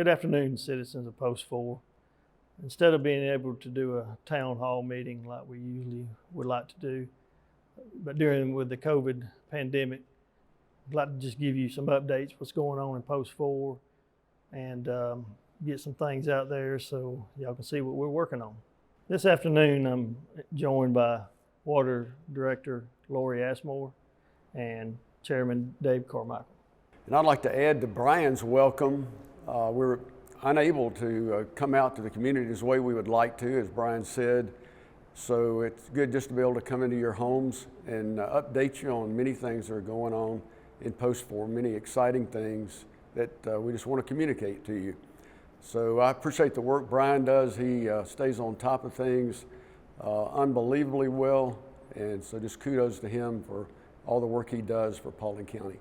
Good afternoon, citizens of Post 4. Instead of being able to do a town hall meeting like we usually would like to do, but with the COVID pandemic, I'd like to just give you some updates, what's going on in Post 4, and get some things out there so y'all can see what we're working on. This afternoon, I'm joined by Water Director Laurie Ashmore and Chairman Dave Carmichael. And I'd like to add to Brian's welcome. We're unable to come out to the community the way we would like to, as Brian said. So it's good just to be able to come into your homes and update you on many things that are going on in Post 4, many exciting things that we just want to communicate to you. So I appreciate the work Brian does. He stays on top of things unbelievably well. And so just kudos to him for all the work he does for Paulding County.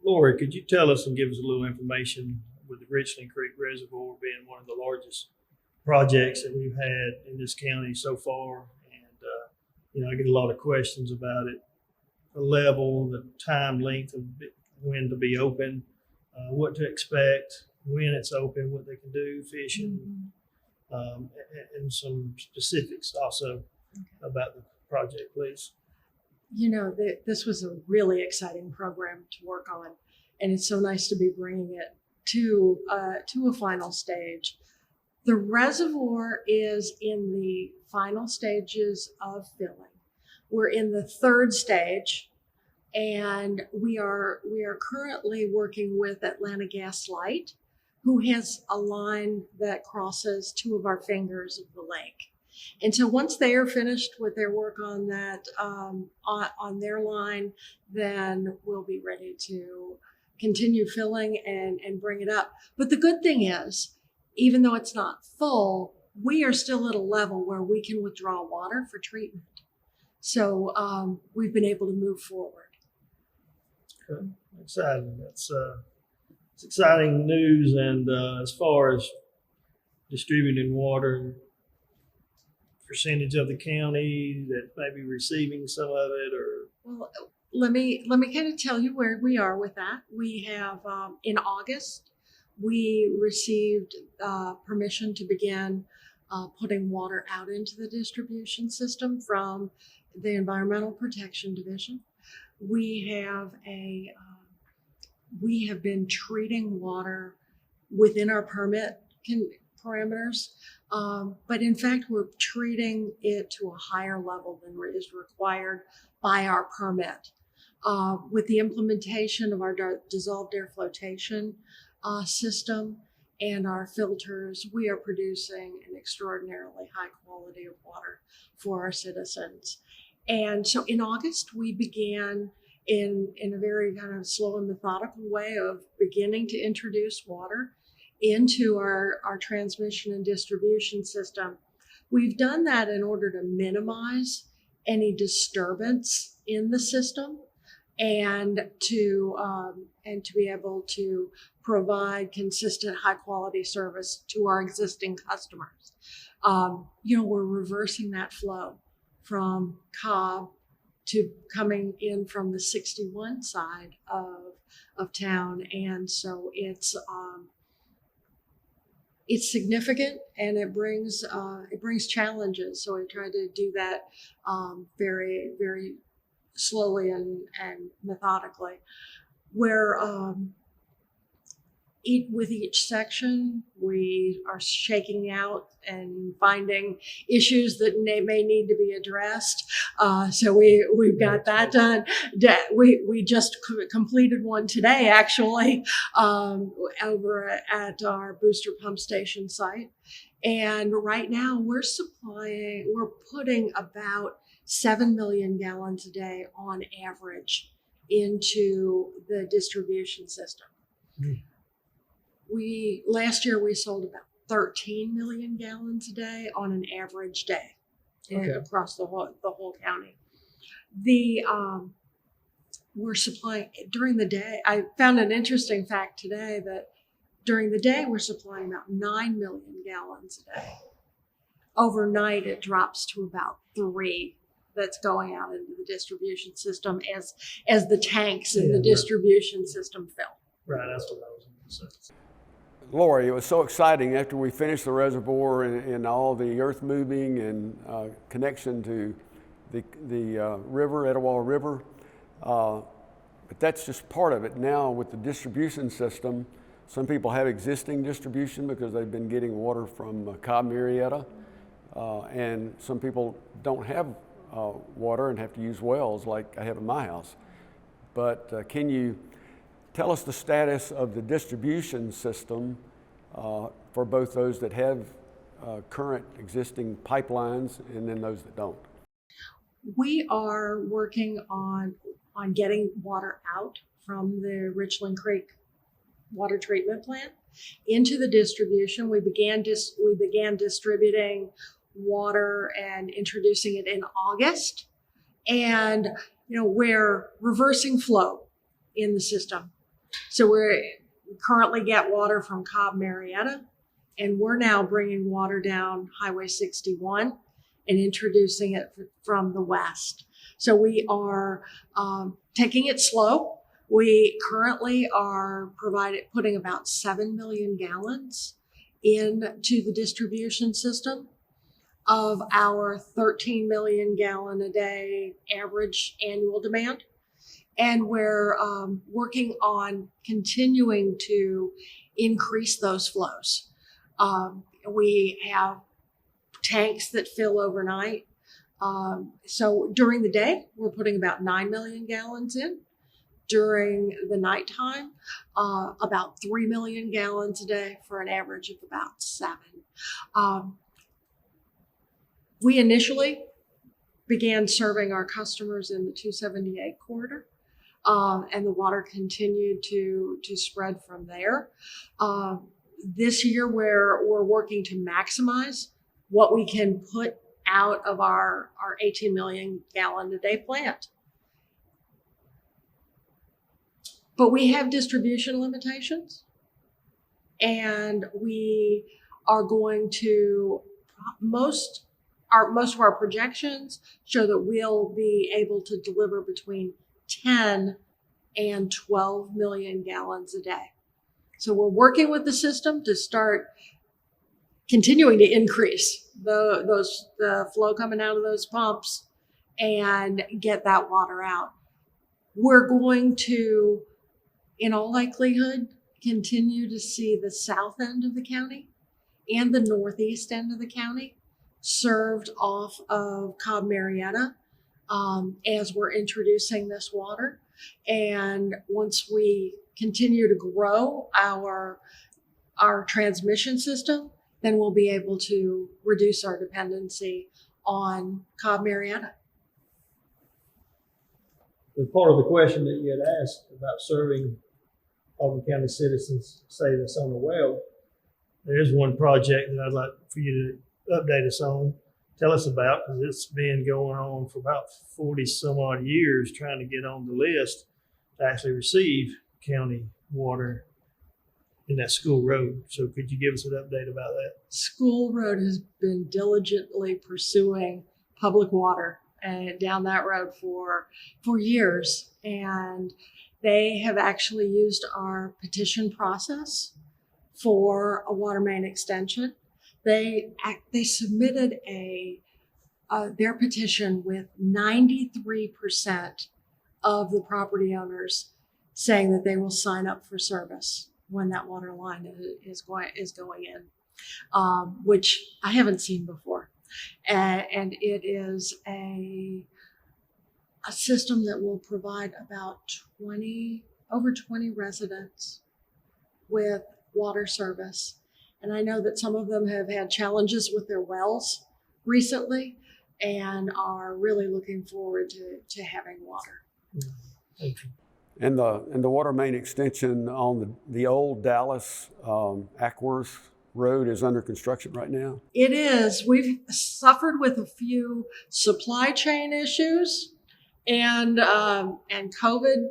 Laurie, could you tell us and give us a little information with the Richland Creek Reservoir being one of the largest projects that we've had in this county so far? And, I get a lot of questions about it, the level, the time length of when to be open, what to expect, when it's open, what they can do, fishing, and some specifics also about the project, please. This was a really exciting program to work on, and it's so nice to be bringing it to a final stage. The reservoir is in the final stages of filling. We're in the third stage, and we are currently working with Atlanta Gas Light, who has a line that crosses two of our fingers of the lake. And so once they are finished with their work on that, on their line, then we'll be ready to continue filling and bring it up. But the good thing is, even though it's not full, we are still at a level where we can withdraw water for treatment. So we've been able to move forward. Okay, exciting. It's exciting news. And as far as distributing water, percentage of the county that may be receiving some of it, or? Well, let me kind of tell you where we are with that. We have in August, we received permission to begin putting water out into the distribution system from the Environmental Protection Division. We have been treating water within our permit parameters, but in fact, we're treating it to a higher level than is required by our permit. With the implementation of our dissolved air flotation system and our filters, we are producing an extraordinarily high quality of water for our citizens. And so in August, we began in a very kind of slow and methodical way of beginning to introduce water into our transmission and distribution system. We've done that in order to minimize any disturbance in the system and to be able to provide consistent high quality service to our existing customers. We're reversing that flow from Cobb to coming in from the 61 side of town, and so it's significant, and it brings challenges. So we try to do that very, very slowly and methodically. Where with each section, we are shaking out and finding issues that may need to be addressed. So we've got that done. We just completed one today, actually, over at our booster pump station site. And right now we're putting about 7 million gallons a day on average into the distribution system. Last year we sold about 13 million gallons a day on an average day across the whole county. We're supplying during the day. I found an interesting fact today that During the day, we're supplying about 9 million gallons a day. Overnight, it drops to about 3 that's going out into the distribution system as the tanks in the distribution system fill. Right, that's what I was going to say. Laurie, it was so exciting after we finished the reservoir and all the earth moving and connection to the river, Etowah River. But that's just part of it. Now with the distribution system, some people have existing distribution because they've been getting water from Cobb, Marietta, and some people don't have water and have to use wells like I have in my house. But can you tell us the status of the distribution system for both those that have current existing pipelines and then those that don't? We are working on getting water out from the Richland Creek water treatment plant into the distribution. We began distributing water and introducing it in August, and we're reversing flow in the system. So we currently get water from Cobb, Marietta, and we're now bringing water down Highway 61 and introducing it from the west. So we are taking it slow. We currently are putting about 7 million gallons into the distribution system of our 13 million gallon a day average annual demand. And we're working on continuing to increase those flows. We have tanks that fill overnight. So during the day, we're putting about 9 million gallons in. During the nighttime, about 3 million gallons a day for an average of about 7. We initially began serving our customers in the 278 corridor, and the water continued to spread from there. This year, we're working to maximize what we can put out of our 18 million gallon a day plant. But we have distribution limitations, and we are going to, most of our projections show that we'll be able to deliver between 10 and 12 million gallons a day. So we're working with the system to start continuing to increase the flow coming out of those pumps and get that water out. We're going to, in all likelihood, continue to see the south end of the county and the northeast end of the county served off of Cobb, Marietta, as we're introducing this water. And once we continue to grow our transmission system, then we'll be able to reduce our dependency on Cobb, Marietta. The part of the question that you had asked about serving Auburn County citizens, say that's on the well, there is one project that I'd like for you to update us on, tell us about, because it's been going on for about 40 some odd years, trying to get on the list to actually receive county water in that school road. So could you give us an update about that? School Road has been diligently pursuing public water down that road for years, and they have actually used our petition process for a water main extension. They submitted their petition with 93% of the property owners saying that they will sign up for service when that water line is going in, which I haven't seen before. And it is a system that will provide about over 20 residents with water service. And I know that some of them have had challenges with their wells recently and are really looking forward to having water. Thank you. And the water main extension on the old Dallas Ackworth Road is under construction right now? It is. We've suffered with a few supply chain issues and COVID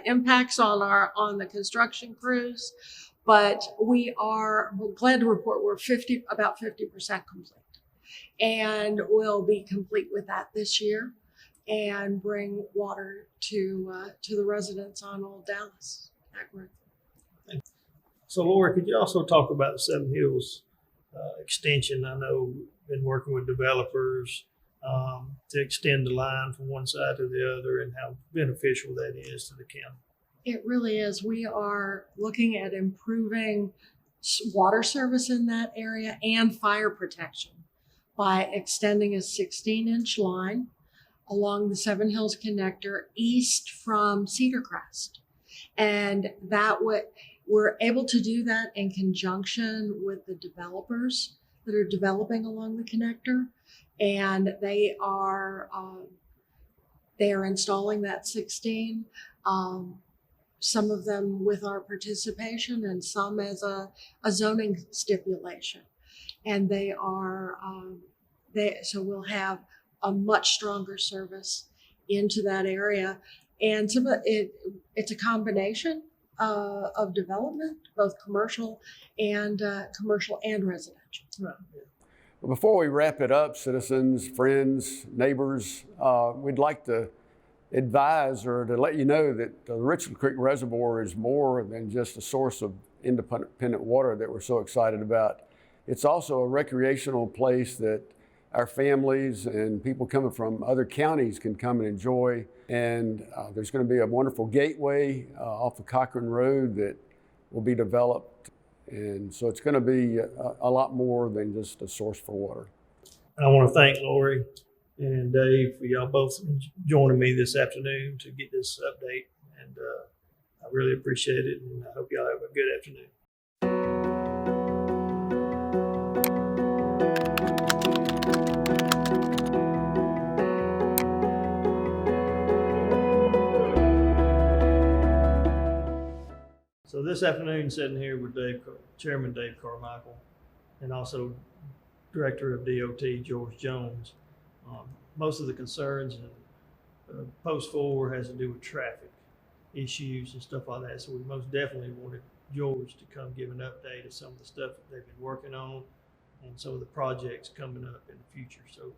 impacts on the construction crews, But we're glad to report we're about 50% complete. And we'll be complete with that this year and bring water to the residents on Old Dallas. That group. So, Laurie, could you also talk about the Seven Hills extension? I know you've been working with developers to extend the line from one side to the other and how beneficial that is to the county. It really is. We are looking at improving water service in that area and fire protection by extending a 16-inch line along the Seven Hills connector east from Cedar Crest. And we're able to do that in conjunction with the developers that are developing along the connector. And they are installing that 16. Some of them with our participation and some as a zoning stipulation. And so we'll have a much stronger service into that area. And it's a combination of development, both commercial and residential. Right. Well, before we wrap it up, citizens, friends, neighbors, we'd like to advise or to let you know that the Richland Creek Reservoir is more than just a source of independent water that we're so excited about. It's also a recreational place that our families and people coming from other counties can come and enjoy. And there's going to be a wonderful gateway off of Cochran Road that will be developed. And so it's going to be a lot more than just a source for water. I want to thank Laurie and Dave for y'all both joining me this afternoon to get this update. And I really appreciate it. And I hope y'all have a good afternoon. So this afternoon, sitting here with Chairman Dave Carmichael, and also Director of DOT George Jones. Most of the concerns in Post 4 has to do with traffic issues and stuff like that. So we most definitely wanted George to come give an update of some of the stuff that they've been working on and some of the projects coming up in the future. So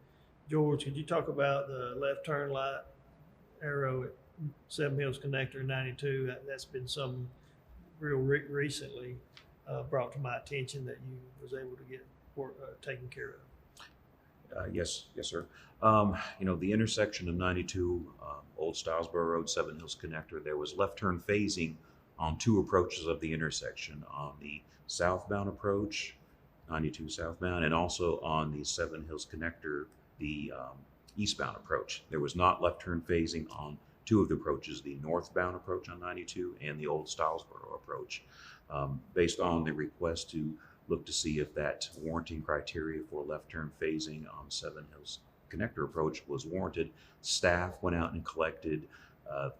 George, could you talk about the left turn light arrow at Seven Hills Connector 92? That's been some real recently brought to my attention that you was able to get taken care of. Yes, sir. The intersection of 92, Old Stylesboro Road, Seven Hills Connector, there was left turn phasing on two approaches of the intersection, on the southbound approach, 92 southbound, and also on the Seven Hills Connector, the eastbound approach. There was not left turn phasing on two of the approaches, the northbound approach on 92 and the Old Stylesboro approach. Based on the request to look to see if that warranting criteria for left turn phasing on Seven Hills Connector approach was warranted, staff went out and collected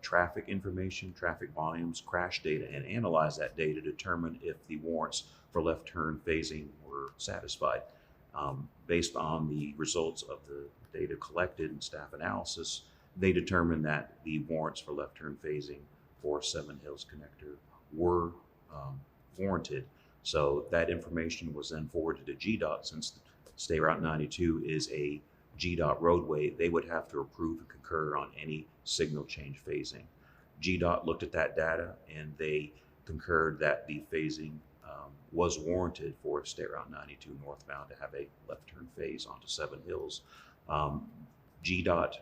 traffic information, traffic volumes, crash data, and analyzed that data to determine if the warrants for left turn phasing were satisfied. Based on the results of the data collected and staff analysis, they determined that the warrants for left turn phasing for Seven Hills Connector were warranted. So that information was then forwarded to GDOT. Since State Route 92 is a GDOT roadway, they would have to approve and concur on any signal change phasing. GDOT looked at that data and they concurred that the phasing was warranted for State Route 92 northbound to have a left turn phase onto Seven Hills. GDOT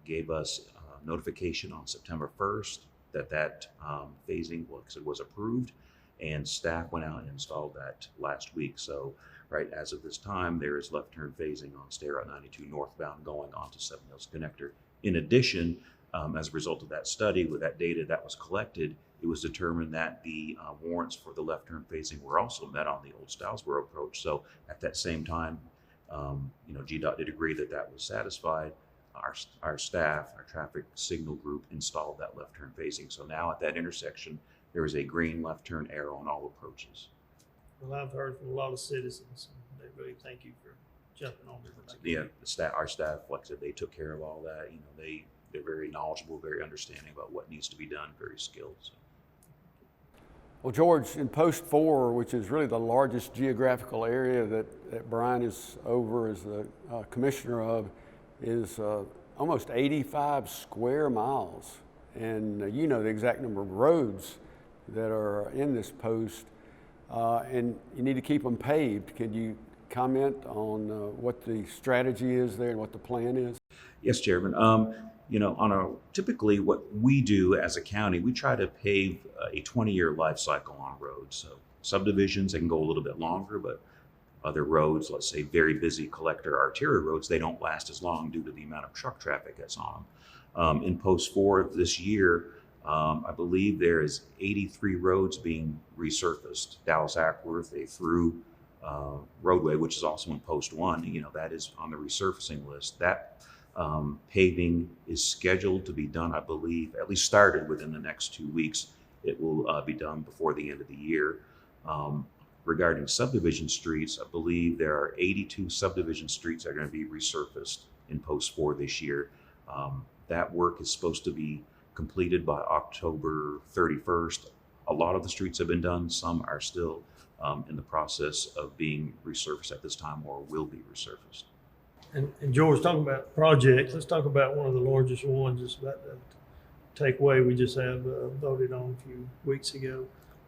gave us notification on September 1st that phasing was approved, and staff went out and installed that last week. So right as of this time, there is left turn phasing on State Route 92 northbound going onto Seven Hills Connector. In addition, as a result of that study, with that data that was collected, it was determined that the warrants for the left turn phasing were also met on the Old Stylesboro approach. So at that same time, GDOT did agree that that was satisfied. Our staff, our traffic signal group, installed that left turn phasing. So now at that intersection, there is a green left turn arrow on all approaches. Well, I've heard from a lot of citizens, and they really thank you for jumping on this. Yeah, our staff, like I said, they took care of all that. They're very knowledgeable, very understanding about what needs to be done, very skilled. So. Well, George, in Post 4, which is really the largest geographical area that Brian is over as the commissioner of, is almost 85 square miles. And you know the exact number of roads that are in this post, and you need to keep them paved. Can you comment on what the strategy is there and what the plan is? Yes, Chairman. You know, typically what we do as a county, we try to pave a 20-year life cycle on roads. So subdivisions, they can go a little bit longer, but other roads, let's say very busy collector arterial roads, they don't last as long due to the amount of truck traffic that's on them. In Post 4 this year, I believe there is 83 roads being resurfaced. Dallas Ackworth, a through roadway, which is also in Post 1, you know, that is on the resurfacing list. That paving is scheduled to be done, I believe, at least started within the next 2 weeks. It will be done before the end of the year. Regarding subdivision streets, I believe there are 82 subdivision streets that are going to be resurfaced in Post 4 this year. That work is supposed to be completed by October 31st. A lot of the streets have been done. Some are still in the process of being resurfaced at this time or will be resurfaced. And George, talking about projects, let's talk about one of the largest ones that's about to take away. We just have voted on a few weeks ago.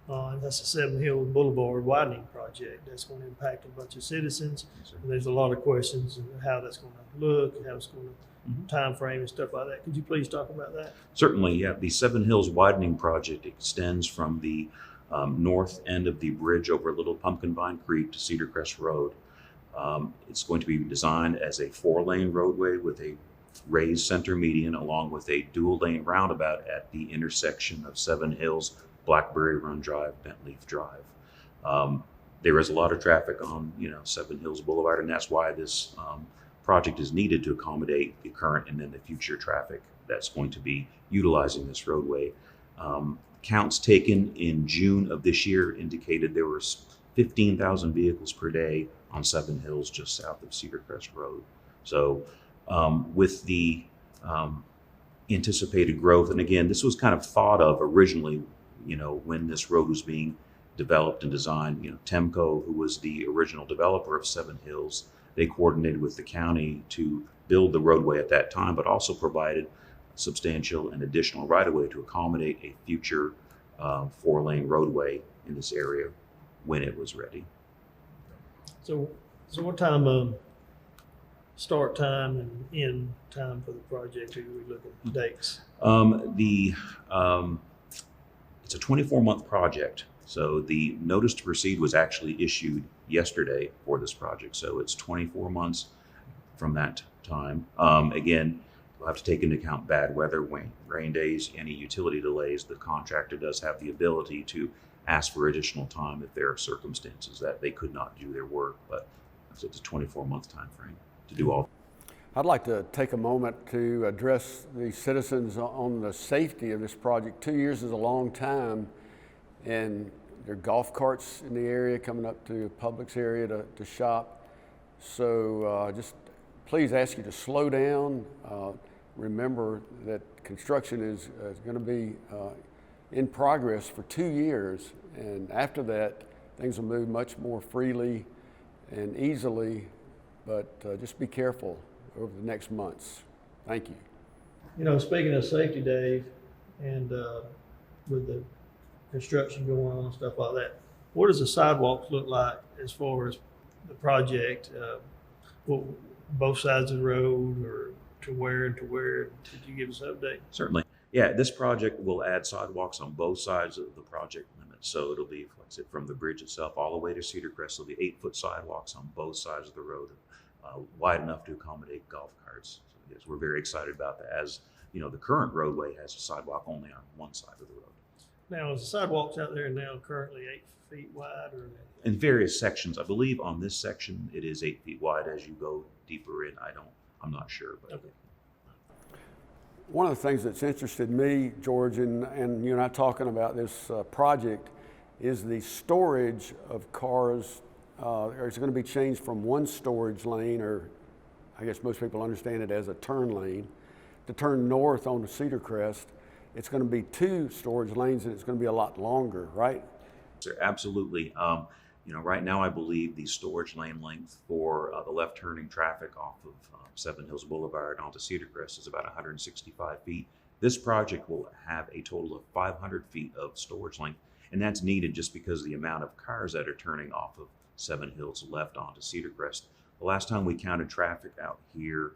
And that's the Seven Hills Boulevard widening project. That's going to impact a bunch of citizens. Yes, And there's a lot of questions on how that's going to look, how it's going to time frame and stuff like that. Could you please talk about that? Certainly, yeah. The Seven Hills Widening project extends from the north end of the bridge over Little Pumpkin Vine Creek to Cedar Crest Road. It's going to be designed as a 4-lane roadway with a raised center median along with a dual-lane roundabout at the intersection of Seven Hills, Blackberry Run Drive, Bentleaf Drive. There is a lot of traffic on, you know, Seven Hills Boulevard, and that's why this project is needed to accommodate the current and then the future traffic that's going to be utilizing this roadway. Counts taken in June of this year indicated there was 15,000 vehicles per day on Seven Hills just south of Cedar Crest Road. So with the anticipated growth, and again, this was kind of thought of originally, you know, when this road was being developed and designed, you know, Temco, who was the original developer of Seven Hills, they coordinated with the county to build the roadway at that time, but also provided substantial and additional right-of-way to accommodate a future 4-lane roadway in this area when it was ready. So what time start time and end time for the project are we looking at dates? It's a 24-month project. So the notice to proceed was actually issued yesterday for this project. So it's 24 months from that time. Again, we'll have to take into account bad weather, rain days, any utility delays. The contractor does have the ability to ask for additional time if there are circumstances that they could not do their work, but it's a 24-month time frame to do all. I'd like to take a moment to address the citizens on the safety of this project. 2 years is a long time, and there are golf carts in the area coming up to Publix area to shop. So just please ask you to slow down. Remember that construction is going to be in progress for 2 years, and after that things will move much more freely and easily, but just be careful over the next months. Thank you. You know, speaking of safety, Dave, and with the construction going on and stuff like that, what does the sidewalks look like as far as the project? Both sides of the road, or to where and to where? Could you give us an update? Certainly. Yeah, this project will add sidewalks on both sides of the project limit. So it'll be, like I said, from the bridge itself all the way to Cedar Crest. There'll be 8-foot sidewalks on both sides of the road, wide enough to accommodate golf carts. So yes, we're very excited about that. As you know, the current roadway has a sidewalk only on one side of the road. Now, is the sidewalks out there now currently 8 feet wide, or? In various sections, I believe on this section it is 8 feet wide. As you go deeper in, I'm not sure. But. Okay. One of the things that's interested me, George, and you and I talking about this project, is the storage of cars. It's going to be changed from one storage lane, or I guess most people understand it as a turn lane, to turn north onto Cedar Crest. It's going to be 2 storage lanes, and it's going to be a lot longer, right? So absolutely. Right now I believe the storage lane length for the left turning traffic off of Seven Hills Boulevard onto Cedar Crest is about 165 feet. This project will have a total of 500 feet of storage length, and that's needed just because of the amount of cars that are turning off of Seven Hills left onto Cedar Crest. The last time we counted traffic out here,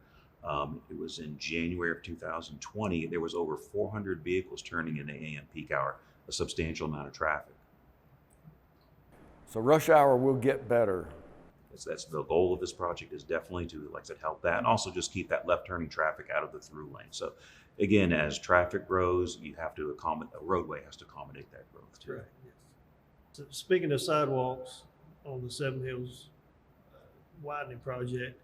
it was in January of 2020. There was over 400 vehicles turning in the AM peak hour, a substantial amount of traffic. So rush hour will get better. That's the goal of this project, is definitely to, like I said, help that, and also just keep that left turning traffic out of the through lane. So again, as traffic grows, you have to accommodate, a roadway has to accommodate that growth too. Right. Yes. So speaking of sidewalks on the Seven Hills widening project,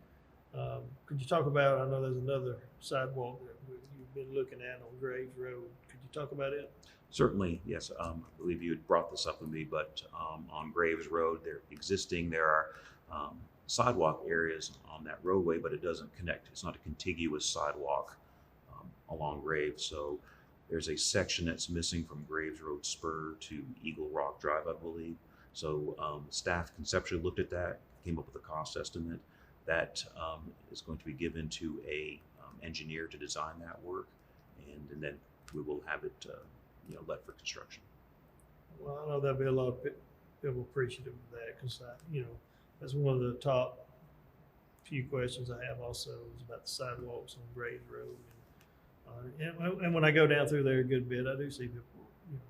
could you talk about, I know there's another sidewalk that you've been looking at on Graves Road. Could you talk about it? Certainly, yes. I believe you had brought this up with me, but on Graves Road, there are sidewalk areas on that roadway, but it doesn't connect. It's not a contiguous sidewalk along Graves. So there's a section that's missing from Graves Road Spur to Eagle Rock Drive, I believe. So staff conceptually looked at that, came up with a cost estimate that is going to be given to a engineer to design that work, and then we will have it let for construction. Well, I know there'll be a lot of people appreciative of that, because that's one of the top few questions I have also is about the sidewalks on Graves Road. And when I go down through there a good bit, I do see people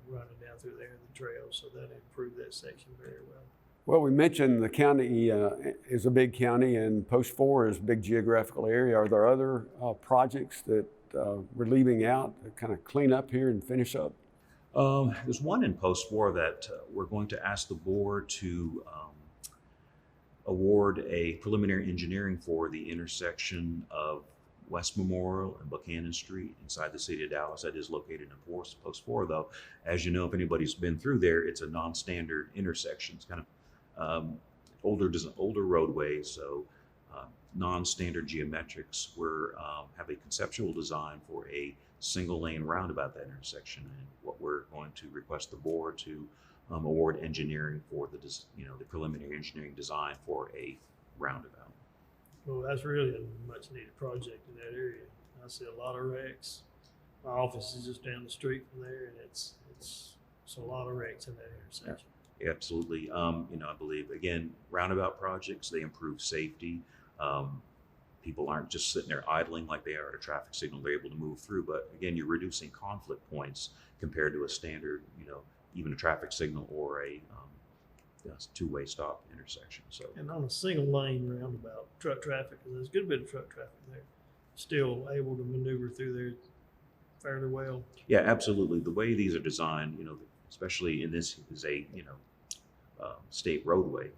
running down through there in the trail, so that'll improve that section very well. Well, we mentioned the county is a big county and Post 4 is a big geographical area. Are there other projects that we're leaving out to kind of clean up here and finish up? There's one in Post 4 that we're going to ask the board to award a preliminary engineering for the intersection of West Memorial and Buchanan Street inside the city of Dallas. That is located in Post 4, though. As you know, if anybody's been through there, it's a non-standard intersection. It's kind of older roadway, so non-standard geometrics. We have a conceptual design for a single lane roundabout that intersection, and what we're going to request the board to award engineering for the preliminary engineering design for a roundabout. Well, that's really a much needed project in that area. I see a lot of wrecks. My office is just down the street from there, and it's a lot of wrecks in that intersection. Yeah, absolutely. I believe, again, roundabout projects, they improve safety. People aren't just sitting there idling like they are at a traffic signal. They're able to move through, but again, you're reducing conflict points compared to a standard, even a traffic signal or a two-way stop intersection. So, and on a single lane roundabout, truck traffic, and there's a good bit of truck traffic there, still able to maneuver through there fairly well. Yeah, absolutely. The way these are designed, especially in this is a state roadway,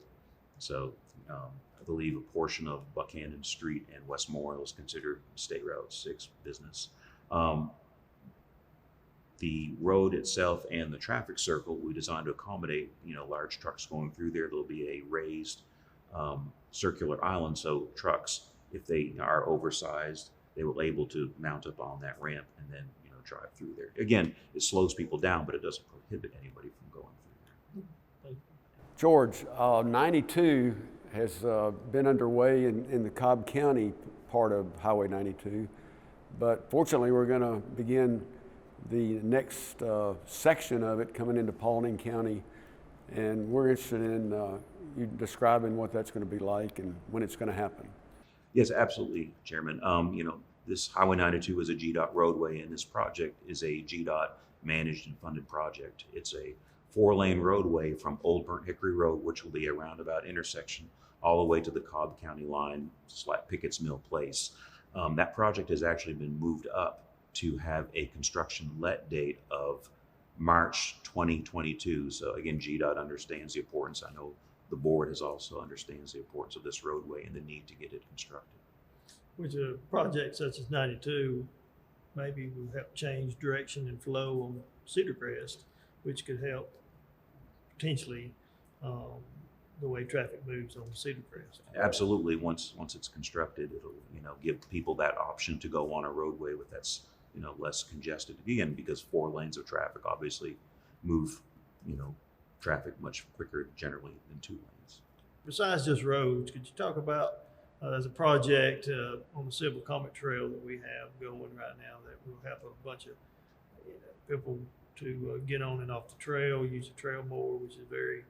so I believe a portion of Buchanan Street and West Memorial is considered State Route 6 business. The road itself and the traffic circle we designed to accommodate large trucks going through there. There'll be a raised circular island, so trucks, if they are oversized, they will able to mount up on that ramp and then drive through there. Again, it slows people down, but it doesn't prohibit anybody from going through there. George, 92 has been underway in the Cobb County part of Highway 92, but fortunately we're going to begin the next section of it coming into Paulding County, and we're interested in you describing what that's going to be like and when it's going to happen. Yes, absolutely, Chairman. This Highway 92 is a GDOT roadway, and this project is a GDOT managed and funded project. It's a 4-lane roadway from Old Burnt Hickory Road, which will be a roundabout intersection, all the way to the Cobb County line, Pickett's Mill Place. That project has actually been moved up to have a construction let date of March 2022. So again, GDOT understands the importance. I know the board also understands the importance of this roadway and the need to get it constructed. Which a project such as 92 maybe will help change direction and flow on Cedar Crest, which could help potentially the way traffic moves on Cedar Crest. Absolutely. Once it's constructed, it'll give people that option to go on a roadway with that's less congested, again, because 4 lanes of traffic obviously move traffic much quicker generally than 2 lanes. Besides just roads, could you talk about there's a project on the Silver Comet Trail that we have going right now that will help a bunch of people to get on and off the trail, use the trail more, which is very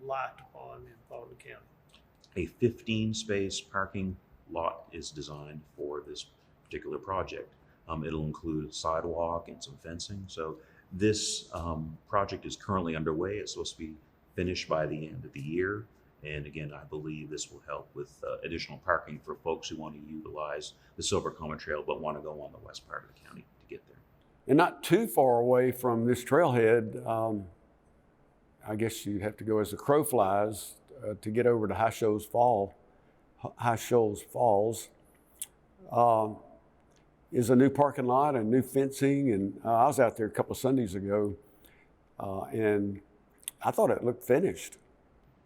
liked upon in Baldwin County. A 15-space parking lot is designed for this particular project. It'll include sidewalk and some fencing. So this project is currently underway. It's supposed to be finished by the end of the year. And again, I believe this will help with additional parking for folks who want to utilize the Silver Comet Trail but want to go on the west part of the county to get there. And not too far away from this trailhead, I guess you'd have to go as the crow flies to get over to Shoals Falls. Is a new parking lot and new fencing, and I was out there a couple of Sundays ago, and I thought it looked finished.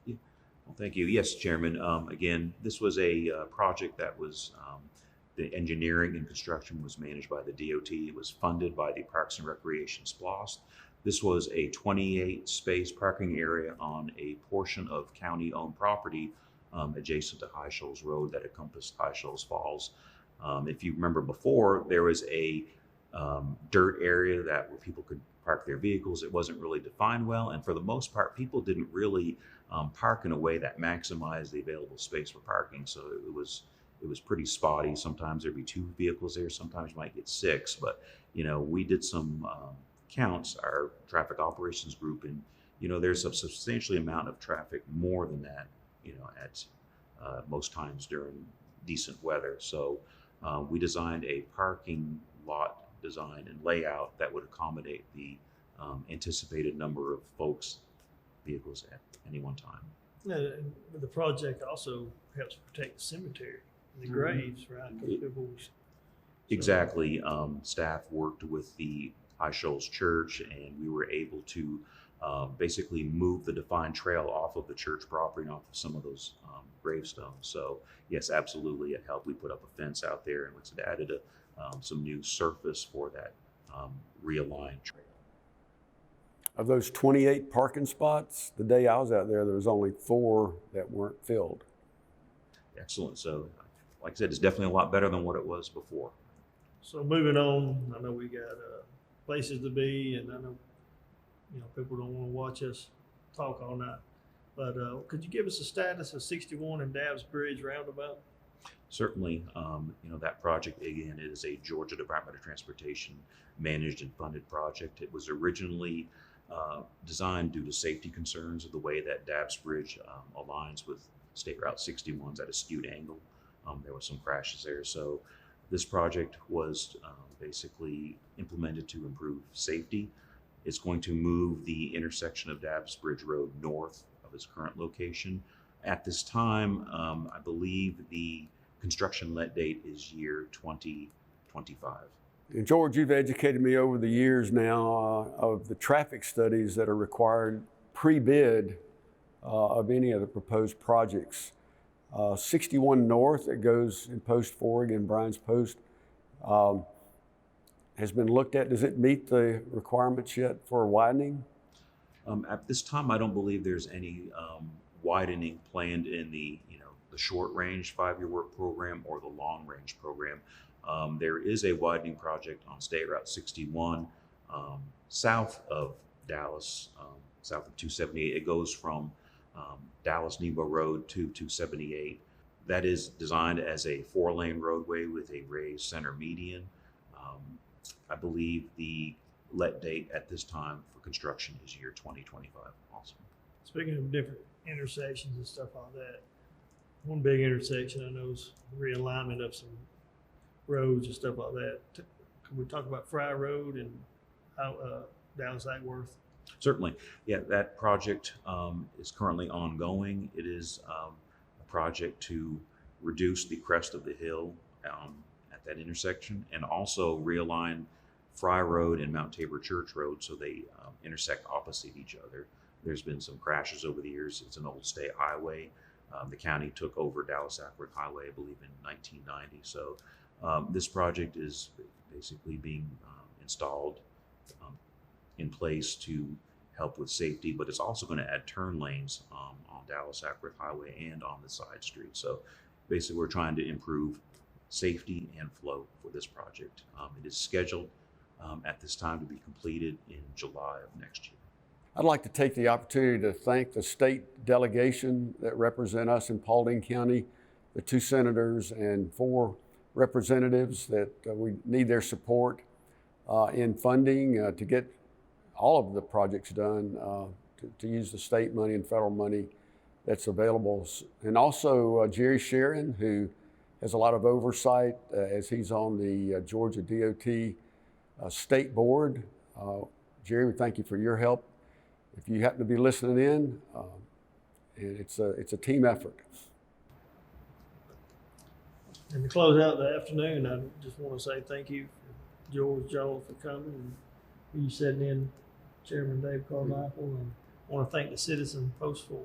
Well, thank you. Yes, Chairman. Again, this was a project that was, the engineering and construction was managed by the DOT. It was funded by the Parks and Recreation SPLOST. This was a 28-space parking area on a portion of county-owned property adjacent to High Shoals Road that encompassed High Shoals Falls. If you remember before, there was a dirt area where people could park their vehicles. It wasn't really defined well, and for the most part, people didn't really park in a way that maximized the available space for parking. So it was pretty spotty. Sometimes there'd be 2 vehicles there. Sometimes you might get 6. But we did some counts, our traffic operations group, and there's a substantial amount of traffic, more than that, at most times during decent weather. So we designed a parking lot design and layout that would accommodate the anticipated number of vehicles at any one time. Yeah, the project also helps protect the cemetery and the graves, right? 'Cause people, Exactly. Staff worked with the High Shoals Church, and we were able to basically move the defined trail off of the church property and off of some of those gravestones. So yes, absolutely, it helped. We put up a fence out there, and it added some new surface for that realigned trail. Of those 28 parking spots, the day I was out there was only 4 that weren't filled. Excellent. So like I said, it's definitely a lot better than what it was before. So moving on, I know we got places to be, and I know people don't want to watch us talk all night. But could you give us a status of 61 and Dabbs Bridge Roundabout? Certainly, that project, again, it is a Georgia Department of Transportation managed and funded project. It was originally designed due to safety concerns of the way that Dabbs Bridge aligns with State Route 61's at a skewed angle. There were some crashes there. So this project was basically implemented to improve safety. It's going to move the intersection of Dabbs Bridge Road north of its current location. At this time, I believe the construction let date is year 2025. And George, you've educated me over the years now of the traffic studies that are required pre-bid of any of the proposed projects. 61 North, that goes in Post 4, again, Brian's Post, has been looked at. Does it meet the requirements yet for widening? At this time, I don't believe there's any widening planned in the short range 5-year work program or the long range program. There is a widening project on State Route 61 south of Dallas, south of 278. It goes from Dallas Nebo Road to 278. That is designed as a 4-lane roadway with a raised center median. I believe the let date at this time for construction is year 2025 also. Speaking of different intersections and stuff like that, one big intersection I know is realignment of some roads and stuff like that. Can we talk about Frey Road and how Dallas Acworth? Certainly. Yeah, that project is currently ongoing. It is a project to reduce the crest of the hill at that intersection, and also realign Frey Road and Mount Tabor Church Road so they intersect opposite each other. There's been some crashes over the years. It's an old state highway. The county took over Dallas Acworth Highway, I believe, in 1990. So this project is basically being installed in place to help with safety, but it's also going to add turn lanes on Dallas-Acworth Highway and on the side street. So basically, we're trying to improve safety and flow for this project. It is scheduled at this time to be completed in July of next year. I'd like to take the opportunity to thank the state delegation that represent us in Paulding County, the 2 senators and 4 representatives that we need their support in funding to get all of the projects done, to use the state money and federal money that's available. And also Jerry Sharon, who has a lot of oversight as he's on the Georgia DOT state board. Jerry, we thank you for your help. If you happen to be listening in, and it's a team effort. And to close out the afternoon, I just want to say thank you, George, Joel, for coming, and you sitting in, Chairman Dave Carmichael, and I want to thank the citizen post for